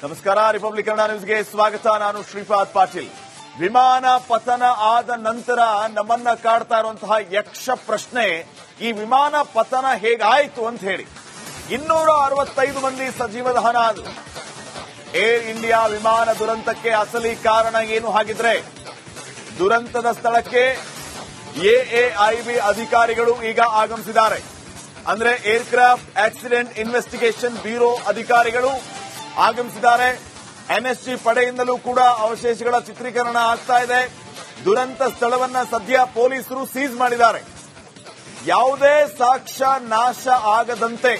ನಮಸ್ಕಾರ. ರಿಪಬ್ಲಿಕ್ ಕನ್ನಡ ನ್ಯೂಸ್ಗೆ ಸ್ವಾಗತ. ನಾನು ಶ್ರೀಪಾದ್ ಪಾಟೀಲ್. ವಿಮಾನ ಪತನ ಆದ ನಂತರ ನಮ್ಮನ್ನ ಕಾಡ್ತಾ ಇರುವಂತಹ ಯಕ್ಷ ಪ್ರಶ್ನೆ, ಈ ವಿಮಾನ ಪತನ ಹೇಗಾಯಿತು ಅಂತ ಹೇಳಿ. 265 ಮಂದಿ ಸಜೀವ ದಹನ ಆದರು. ಏರ್ ಇಂಡಿಯಾ ವಿಮಾನ ದುರಂತಕ್ಕೆ ಅಸಲಿ ಕಾರಣ ಏನು? ಹಾಗಿದ್ರೆ ದುರಂತದ ಸ್ಥಳಕ್ಕೆ ಎಎಐಬಿ ಅಧಿಕಾರಿಗಳು ಈಗ ಆಗಮಿಸಿದ್ದಾರೆ. ಅಂದ್ರೆ ಏರ್ಕ್ರಾಫ್ಟ್ ಆಕ್ಸಿಡೆಂಟ್ ಇನ್ವೆಸ್ಟಿಗೇಷನ್ ಬ್ಯೂರೋ ಅಧಿಕಾರಿಗಳು ಆಗಮಿಸಿದ್ದಾರೆ. ಎನ್ಎಸ್ಜಿ ಪಡೆಯಿಂದಲೂ ಕೂಡ ಅವಶೇಷಗಳ ಚಿತ್ರೀಕರಣ ಆಗ್ತಾ ಇದೆ. ದುರಂತ ಸ್ಥಳವನ್ನ ಸದ್ಯ ಪೊಲೀಸರು ಸೀಸ್ ಮಾಡಿದ್ದಾರೆ. ಯಾವುದೇ ಸಾಕ್ಷ್ಯ ನಾಶ ಆಗದಂತೆ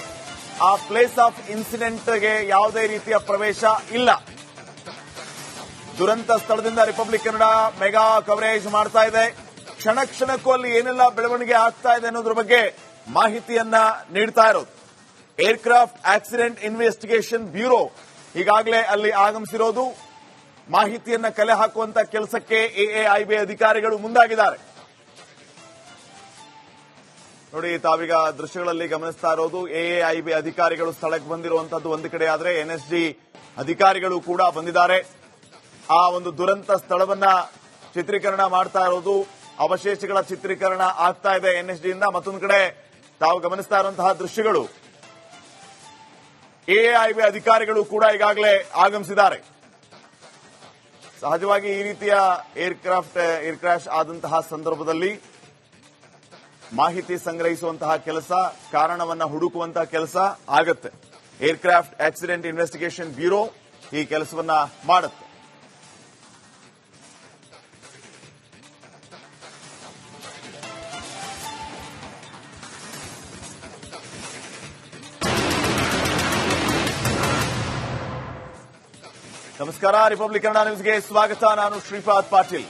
ಆ ಪ್ಲೇಸ್ ಆಫ್ ಇನ್ಸಿಡೆಂಟ್ಗೆ ಯಾವುದೇ ರೀತಿಯ ಪ್ರವೇಶ ಇಲ್ಲ. ದುರಂತ ಸ್ಥಳದಿಂದ ರಿಪಬ್ಲಿಕ್ ಕನ್ನಡ ಮೆಗಾ ಕವರೇಜ್ ಮಾಡ್ತಾ ಇದೆ. ಕ್ಷಣ ಕ್ಷಣಕ್ಕೂ ಅಲ್ಲಿ ಏನೆಲ್ಲ ಬೆಳವಣಿಗೆ ಆಗ್ತಾ ಇದೆ ಅನ್ನೋದ್ರ ಬಗ್ಗೆ ಮಾಹಿತಿಯನ್ನ ನೀಡ್ತಾ ಇರೋದು. ಏರ್ಕ್ರಾಫ್ಟ್ ಆಕ್ಸಿಡೆಂಟ್ ಇನ್ವೆಸ್ಟಿಗೇಷನ್ ಬ್ಯೂರೋ ಈಗಾಗಲೇ ಅಲ್ಲಿ ಆಗಮಿಸಿರೋದು. ಮಾಹಿತಿಯನ್ನ ಕಲೆ ಹಾಕುವಂತ ಕೆಲಸಕ್ಕೆ ಎಎಐಬಿ ಅಧಿಕಾರಿಗಳು ಮುಂದಾಗಿದ್ದಾರೆ. ನೋಡಿ, ತಾವೀಗ ದೃಶ್ಯಗಳಲ್ಲಿ ಗಮನಿಸ್ತಾ ಇರೋದು ಎಎಐಬಿ ಅಧಿಕಾರಿಗಳು ಸ್ಥಳಕ್ಕೆ ಬಂದಿರುವಂತದ್ದು ಒಂದು ಕಡೆ ಆದ್ರೆ, ಎನ್ಎಸ್ಜಿ ಅಧಿಕಾರಿಗಳು ಕೂಡ ಬಂದಿದ್ದಾರೆ. ಆ ಒಂದು ದುರಂತ ಸ್ಥಳವನ್ನ ಚಿತ್ರೀಕರಣ ಮಾಡ್ತಾ ಇರೋದು, ಅವಶೇಷಗಳ ಚಿತ್ರೀಕರಣ ಆಗ್ತಾ ಇದೆ ಎನ್ಎಸ್ಜಿಯಿಂದ. ಮತ್ತೊಂದು ಕಡೆ ತಾವು ಗಮನಿಸ್ತಾ ಇರುವಂತಹ ದೃಶ್ಯಗಳು, ಎಎಐಬಿ ಅಧಿಕಾರಿಗಳು ಕೂಡ ಈಗಾಗಲೇ ಆಗಮಿಸಿದ್ದಾರೆ. ಸಹಜವಾಗಿ ಈ ರೀತಿಯ ಏರ್ ಕ್ರಾಶ್ ಆದಂತಹ ಸಂದರ್ಭದಲ್ಲಿ ಮಾಹಿತಿ ಸಂಗ್ರಹಿಸುವಂತಹ ಕೆಲಸ, ಕಾರಣವನ್ನ ಹುಡುಕುವಂತಹ ಕೆಲಸ ಆಗತ್ತೆ. ಏರ್ಕ್ರಾಫ್ಟ್ ಆಕ್ಸಿಡೆಂಟ್ ಇನ್ವೆಸ್ಟಿಗೇಷನ್ ಬ್ಯೂರೋ ಈ ಕೆಲಸವನ್ನ ಮಾಡುತ್ತೆ. ನಮಸ್ಕಾರ. ರಿಪಬ್ಲಿಕ್ ಕನ್ನಡ ನ್ಯೂಸ್ಗೆ ಸ್ವಾಗತ. ನಾನು ಶ್ರೀಪಾದ್ ಪಾಟೀಲ್.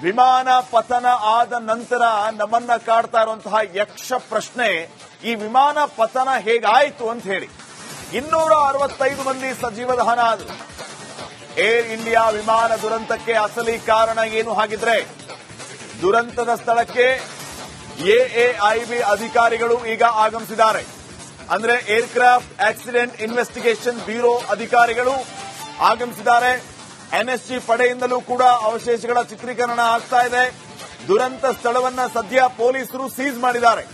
ವಿಮಾನ ಪತನ ಆದ ನಂತರ ನಮ್ಮನ್ನ ಕಾಡ್ತಾ ಇರುವಂತಹ ಯಕ್ಷ ಪ್ರಶ್ನೆ, ಈ ವಿಮಾನ ಪತನ ಹೇಗಾಯಿತು ಅಂತ ಹೇಳಿ. 265 ಮಂದಿ ಸಜೀವ ದಹನ ಆದರು. ಏರ್ ಇಂಡಿಯಾ ವಿಮಾನ ದುರಂತಕ್ಕೆ ಅಸಲಿ ಕಾರಣ ಏನು? ಹಾಗಿದ್ರೆ ದುರಂತದ ಸ್ಥಳಕ್ಕೆ ಎಎಐಬಿ ಅಧಿಕಾರಿಗಳು ಈಗ ಆಗಮಿಸಿದ್ದಾರೆ. ಅಂದ್ರೆ ಏರ್ಕ್ರಾಫ್ಟ್ ಆಕ್ಸಿಡೆಂಟ್ ಇನ್ವೆಸ್ಟಿಗೇಷನ್ ಬ್ಯೂರೋ ಅಧಿಕಾರಿಗಳು ಆಗಮಿಸಿದ್ದಾರೆ. ಎನ್ಎಸ್ಜಿ ಪಡೆಯಿಂದಲೂ ಕೂಡ ಅವಶೇಷಗಳ ಚಿತ್ರೀಕರಣ ಆಗ್ತಾ ಇದೆ. ದುರಂತ ಸ್ಥಳವನ್ನ ಸದ್ಯ ಪೊಲೀಸರು ಸೀಸ್ ಮಾಡಿದ್ದಾರೆ.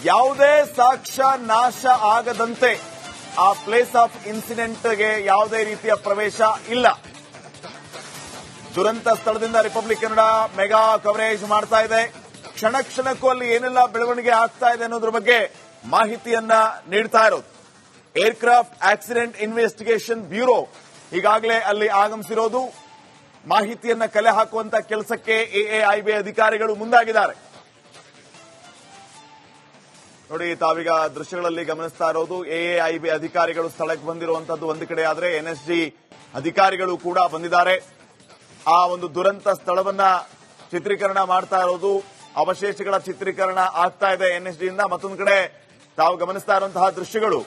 ಯಾವುದೇ ಸಾಕ್ಷ್ಯ ನಾಶ ಆಗದಂತೆ ಆ ಪ್ಲೇಸ್ ಆಫ್ ಇನ್ಸಿಡೆಂಟ್ಗೆ ಯಾವುದೇ ರೀತಿಯ ಪ್ರವೇಶ ಇಲ್ಲ. ದುರಂತ ಸ್ಥಳದಿಂದ ರಿಪಬ್ಲಿಕ್ ಕನ್ನಡ ಮೆಗಾ ಕವರೇಜ್ ಮಾಡ್ತಾ ಇದೆ. ಕ್ಷಣ ಕ್ಷಣಕ್ಕೂ ಅಲ್ಲಿ ಏನೆಲ್ಲ ಬೆಳವಣಿಗೆ ಆಗ್ತಾ ಇದೆ ಅನ್ನೋದ್ರ ಬಗ್ಗೆ ಮಾಹಿತಿಯನ್ನ ನೀಡ್ತಾ ಇರೋದು. ಏರ್ಕ್ರಾಫ್ಟ್ ಆಕ್ಸಿಡೆಂಟ್ ಇನ್ವೆಸ್ಟಿಗೇಷನ್ ಬ್ಯೂರೋ ಈಗಾಗಲೇ ಅಲ್ಲಿ ಆಗಮಿಸಿರೋದು. ಮಾಹಿತಿಯನ್ನ ಕಲೆ ಹಾಕುವಂತ ಕೆಲಸಕ್ಕೆ ಎಎಐಬಿ ಅಧಿಕಾರಿಗಳು ಮುಂದಾಗಿದ್ದಾರೆ. ನೋಡಿ, ತಾವೀಗ ದೃಶ್ಯಗಳಲ್ಲಿ ಗಮನಿಸ್ತಾ ಇರೋದು ಎಎಐಬಿ ಅಧಿಕಾರಿಗಳು ಸ್ಥಳಕ್ಕೆ ಬಂದಿರುವಂತದ್ದು ಒಂದು ಕಡೆ ಆದ್ರೆ, ಎನ್ಎಸ್ಜಿ ಅಧಿಕಾರಿಗಳು ಕೂಡ ಬಂದಿದ್ದಾರೆ. ಆ ಒಂದು ದುರಂತ ಸ್ಥಳವನ್ನ ಚಿತ್ರೀಕರಣ ಮಾಡ್ತಾ ಇರೋದು, ಅವಶೇಷಗಳ ಚಿತ್ರೀಕರಣ ಆಗ್ತಾ ಇದೆ ಎನ್ಎಸ್ಜಿಯಿಂದ. ಮತ್ತೊಂದು ಕಡೆ ತಾವು ಗಮನಿಸ್ತಾ ಇರುವಂತಹ ದೃಶ್ಯಗಳು,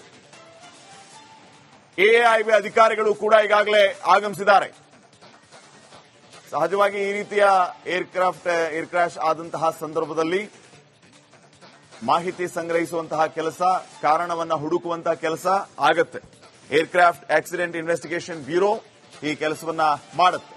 ಎಎಐಬಿ ಅಧಿಕಾರಿಗಳು ಕೂಡ ಈಗಾಗಲೇ ಆಗಮಿಸಿದ್ದಾರೆ. ಸಹಜವಾಗಿ ಈ ರೀತಿಯ ಏರ್ ಕ್ರಾಶ್ ಆದಂತಹ ಸಂದರ್ಭದಲ್ಲಿ ಮಾಹಿತಿ ಸಂಗ್ರಹಿಸುವಂತಹ ಕೆಲಸ, ಕಾರಣವನ್ನ ಹುಡುಕುವಂತಹ ಕೆಲಸ ಆಗತ್ತೆ. ಏರ್ಕ್ರಾಫ್ಟ್ ಆಕ್ಸಿಡೆಂಟ್ ಇನ್ವೆಸ್ಟಿಗೇಷನ್ ಬ್ಯೂರೋ ಈ ಕೆಲಸವನ್ನ ಮಾಡುತ್ತೆ.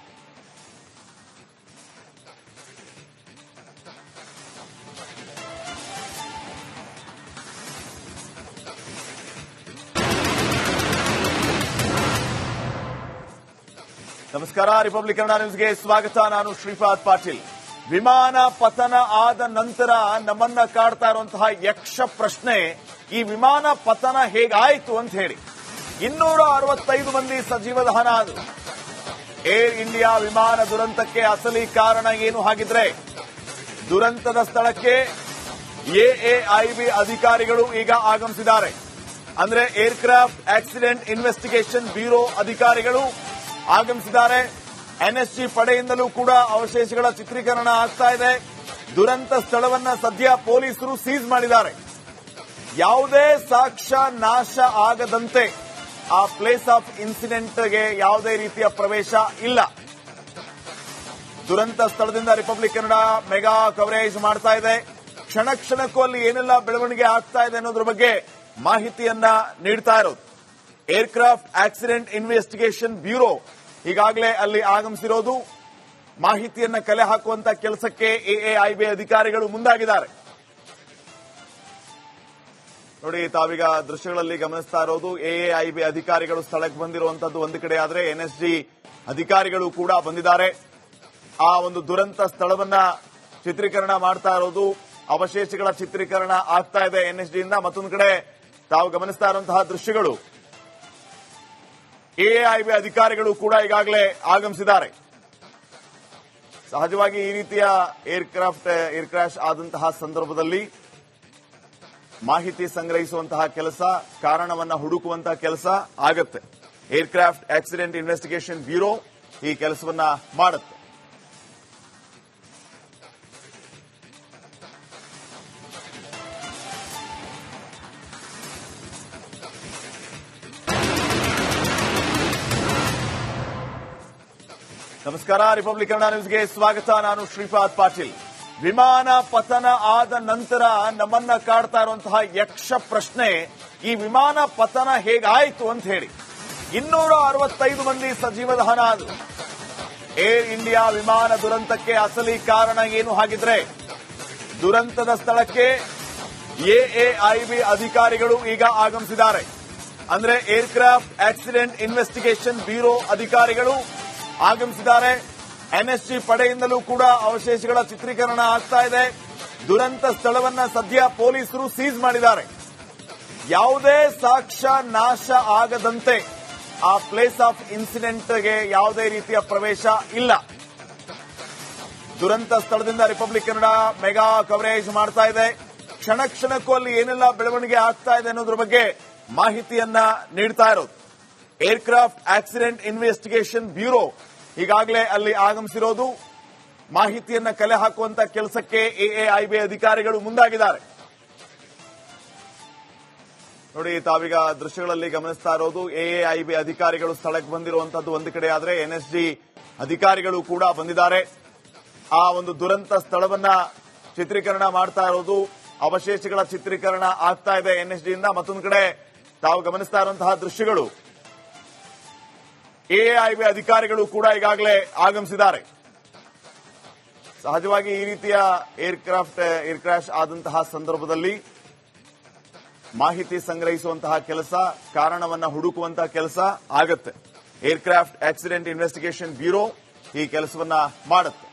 ನಮಸ್ಕಾರ. ರಿಪಬ್ಲಿಕ್ ಕನ್ನಡ ನ್ಯೂಸ್ಗೆ ಸ್ವಾಗತ. ನಾನು ಶ್ರೀಪಾದ್ ಪಾಟೀಲ್. ವಿಮಾನ ಪತನ ಆದ ನಂತರ ನಮ್ಮನ್ನ ಕಾಡ್ತಾ ಇರುವಂತಹ ಯಕ್ಷ ಪ್ರಶ್ನೆ, ಈ ವಿಮಾನ ಪತನ ಹೇಗಾಯಿತು ಅಂತ ಹೇಳಿ. 265 ಮಂದಿ ಸಜೀವ ದಹನ ಆದರು. ಏರ್ ಇಂಡಿಯಾ ವಿಮಾನ ದುರಂತಕ್ಕೆ ಅಸಲಿ ಕಾರಣ ಏನು? ಹಾಗಿದ್ರೆ ದುರಂತದ ಸ್ಥಳಕ್ಕೆ ಎಎಐಬಿ ಅಧಿಕಾರಿಗಳು ಈಗ ಆಗಮಿಸಿದ್ದಾರೆ. ಅಂದ್ರೆ ಏರ್ಕ್ರಾಫ್ಟ್ ಆಕ್ಸಿಡೆಂಟ್ ಇನ್ವೆಸ್ಟಿಗೇಷನ್ ಬ್ಯೂರೋ ಅಧಿಕಾರಿಗಳು ಆಗಮಿಸಿದ್ದಾರೆ. ಎನ್ಎಸ್ಜಿ ಪಡೆಯಿಂದಲೂ ಕೂಡ ಅವಶೇಷಗಳ ಚಿತ್ರೀಕರಣ ಆಗ್ತಾ ಇದೆ. ದುರಂತ ಸ್ಥಳವನ್ನ ಸದ್ಯ ಪೊಲೀಸರು ಸೀಸ್ ಮಾಡಿದ್ದಾರೆ. ಯಾವುದೇ ಸಾಕ್ಷ್ಯ ನಾಶ ಆಗದಂತೆ ಆ ಪ್ಲೇಸ್ ಆಫ್ ಇನ್ಸಿಡೆಂಟ್ಗೆ ಯಾವುದೇ ರೀತಿಯ ಪ್ರವೇಶ ಇಲ್ಲ. ದುರಂತ ಸ್ಥಳದಿಂದ ರಿಪಬ್ಲಿಕ್ ಕನ್ನಡ ಮೆಗಾ ಕವರೇಜ್ ಮಾಡ್ತಾ ಇದೆ. ಕ್ಷಣ ಕ್ಷಣಕ್ಕೂ ಅಲ್ಲಿ ಏನೆಲ್ಲ ಬೆಳವಣಿಗೆ ಆಗ್ತಾ ಇದೆ ಅನ್ನೋದ್ರ ಬಗ್ಗೆ ಮಾಹಿತಿಯನ್ನ ನೀಡ್ತಾ ಇರೋದು. ಏರ್ಕ್ರಾಫ್ಟ್ ಆಕ್ಸಿಡೆಂಟ್ ಇನ್ವೆಸ್ಟಿಗೇಷನ್ ಬ್ಯೂರೋ ಈಗಾಗಲೇ ಅಲ್ಲಿ ಆಗಮಿಸಿರೋದು. ಮಾಹಿತಿಯನ್ನ ಕಲೆ ಹಾಕುವಂತ ಕೆಲಸಕ್ಕೆ ಎಎಐಬಿ ಅಧಿಕಾರಿಗಳು ಮುಂದಾಗಿದ್ದಾರೆ. ನೋಡಿ, ತಾವೀಗ ದೃಶ್ಯಗಳಲ್ಲಿ ಗಮನಿಸ್ತಾ ಇರೋದು ಎಎಐಬಿ ಅಧಿಕಾರಿಗಳು ಸ್ಥಳಕ್ಕೆ ಬಂದಿರುವಂತದ್ದು ಒಂದು ಕಡೆ ಆದ್ರೆ ಎನ್ಎಸ್ಜಿ ಅಧಿಕಾರಿಗಳು ಕೂಡ ಬಂದಿದ್ದಾರೆ. ಆ ಒಂದು ದುರಂತ ಸ್ಥಳವನ್ನ ಚಿತ್ರೀಕರಣ ಮಾಡ್ತಾ ಇರೋದು, ಅವಶೇಷಗಳ ಚಿತ್ರೀಕರಣ ಆಗ್ತಾ ಇದೆ ಎನ್ಎಸ್ಜಿಯಿಂದ. ಮತ್ತೊಂದು ಕಡೆ ತಾವು ಗಮನಿಸ್ತಾ ಇರುವಂತಹ ದೃಶ್ಯಗಳು ಎಎಐಬಿ ಅಧಿಕಾರಿಗಳು ಕೂಡ ಈಗಾಗಲೇ ಆಗಮಿಸಿದ್ದಾರೆ. ಸಹಜವಾಗಿ ಈ ರೀತಿಯ ಏರ್ ಕ್ರಾಶ್ ಆದಂತಹ ಸಂದರ್ಭದಲ್ಲಿ ಮಾಹಿತಿ ಸಂಗ್ರಹಿಸುವಂತಹ ಕೆಲಸ, ಕಾರಣವನ್ನ ಹುಡುಕುವಂತಹ ಕೆಲಸ ಆಗತ್ತೆ. ಏರ್ಕ್ರಾಫ್ಟ್ ಆಕ್ಸಿಡೆಂಟ್ ಇನ್ವೆಸ್ಟಿಗೇಷನ್ ಬ್ಯೂರೋ ಈ ಕೆಲಸವನ್ನ ಮಾಡುತ್ತೆ. ನಮಸ್ಕಾರ, ರಿಪಬ್ಲಿಕ್ ಕನ್ನಡ ನ್ಯೂಸ್ಗೆ ಸ್ವಾಗತ. ನಾನು ಶ್ರೀಪಾದ್ ಪಾಟೀಲ್. ವಿಮಾನ ಪತನ ಆದ ನಂತರ ನಮ್ಮನ್ನ ಕಾಡ್ತಾ ಇರುವಂತಹ ಯಕ್ಷ ಪ್ರಶ್ನೆ, ಈ ವಿಮಾನ ಪತನ ಹೇಗಾಯಿತು ಅಂತ ಹೇಳಿ. 265 ಮಂದಿ ಸಜೀವ ದಹನ ಆದರು. ಏರ್ ಇಂಡಿಯಾ ವಿಮಾನ ದುರಂತಕ್ಕೆ ಅಸಲಿ ಕಾರಣ ಏನು? ಹಾಗಿದ್ರೆ ದುರಂತದ ಸ್ಥಳಕ್ಕೆ ಎಎಐಬಿ ಅಧಿಕಾರಿಗಳು ಈಗ ಆಗಮಿಸಿದ್ದಾರೆ. ಅಂದ್ರೆ ಏರ್ಕ್ರಾಫ್ಟ್ ಆಕ್ಸಿಡೆಂಟ್ ಇನ್ವೆಸ್ಟಿಗೇಷನ್ ಬ್ಯೂರೋ ಅಧಿಕಾರಿಗಳು ಆಗಮಿಸಿದ್ದಾರೆ. ಎನ್ಎಸ್ಜಿ ಪಡೆಯಿಂದಲೂ ಕೂಡ ಅವಶೇಷಗಳ ಚಿತ್ರೀಕರಣ ಆಗ್ತಾ ಇದೆ. ದುರಂತ ಸ್ಥಳವನ್ನ ಸದ್ಯ ಪೊಲೀಸರು ಸೀಸ್ ಮಾಡಿದ್ದಾರೆ. ಯಾವುದೇ ಸಾಕ್ಷ್ಯ ನಾಶ ಆಗದಂತೆ ಆ ಪ್ಲೇಸ್ ಆಫ್ ಇನ್ಸಿಡೆಂಟ್ಗೆ ಯಾವುದೇ ರೀತಿಯ ಪ್ರವೇಶ ಇಲ್ಲ. ದುರಂತ ಸ್ಥಳದಿಂದ ರಿಪಬ್ಲಿಕ್ ಕನ್ನಡ ಮೆಗಾ ಕವರೇಜ್ ಮಾಡ್ತಾ ಇದೆ. ಕ್ಷಣ ಕ್ಷಣಕ್ಕೂ ಅಲ್ಲಿ ಏನೆಲ್ಲ ಬೆಳವಣಿಗೆ ಆಗ್ತಾ ಇದೆ ಅನ್ನೋದ್ರ ಬಗ್ಗೆ ಮಾಹಿತಿಯನ್ನ ನೀಡ್ತಾ ಇರೋದು. ಏರ್ಕ್ರಾಫ್ಟ್ ಆಕ್ಸಿಡೆಂಟ್ ಇನ್ವೆಸ್ಟಿಗೇಷನ್ ಬ್ಯೂರೋ ಈಗಾಗಲೇ ಅಲ್ಲಿ ಆಗಮಿಸಿರೋದು. ಮಾಹಿತಿಯನ್ನ ಕಲೆ ಹಾಕುವಂತ ಕೆಲಸಕ್ಕೆ ಎಎಐಬಿ ಅಧಿಕಾರಿಗಳು ಮುಂದಾಗಿದ್ದಾರೆ. ನೋಡಿ, ತಾವೀಗ ದೃಶ್ಯಗಳಲ್ಲಿ ಗಮನಿಸ್ತಾ ಇರೋದು ಎಎಐಬಿ ಅಧಿಕಾರಿಗಳು ಸ್ಥಳಕ್ಕೆ ಬಂದಿರುವಂತದ್ದು ಒಂದು ಕಡೆ ಆದ್ರೆ ಎನ್ಎಸ್ಜಿ ಅಧಿಕಾರಿಗಳು ಕೂಡ ಬಂದಿದ್ದಾರೆ. ಆ ಒಂದು ದುರಂತ ಸ್ಥಳವನ್ನ ಚಿತ್ರೀಕರಣ ಮಾಡ್ತಾ ಇರೋದು, ಅವಶೇಷಗಳ ಚಿತ್ರೀಕರಣ ಆಗ್ತಾ ಇದೆ ಎನ್ಎಸ್ಜಿಯಿಂದ. ಮತ್ತೊಂದು ಕಡೆ ತಾವು ಗಮನಿಸ್ತಾ ಇರುವಂತಹ ದೃಶ್ಯಗಳು ಎಎಐಬಿ ಅಧಿಕಾರಿಗಳು ಕೂಡ ಈಗಾಗಲೇ ಆಗಮಿಸಿದ್ದಾರೆ. ಸಹಜವಾಗಿ ಈ ರೀತಿಯ ಏರ್ ಕ್ರಾಶ್ ಆದಂತಹ ಸಂದರ್ಭದಲ್ಲಿ ಮಾಹಿತಿ ಸಂಗ್ರಹಿಸುವಂತಹ ಕೆಲಸ, ಕಾರಣವನ್ನ ಹುಡುಕುವಂತಹ ಕೆಲಸ ಆಗತ್ತೆ. ಏರ್ಕ್ರಾಫ್ಟ್ ಆಕ್ಸಿಡೆಂಟ್ ಇನ್ವೆಸ್ಟಿಗೇಷನ್ ಬ್ಯೂರೋ ಈ ಕೆಲಸವನ್ನ ಮಾಡುತ್ತೆ.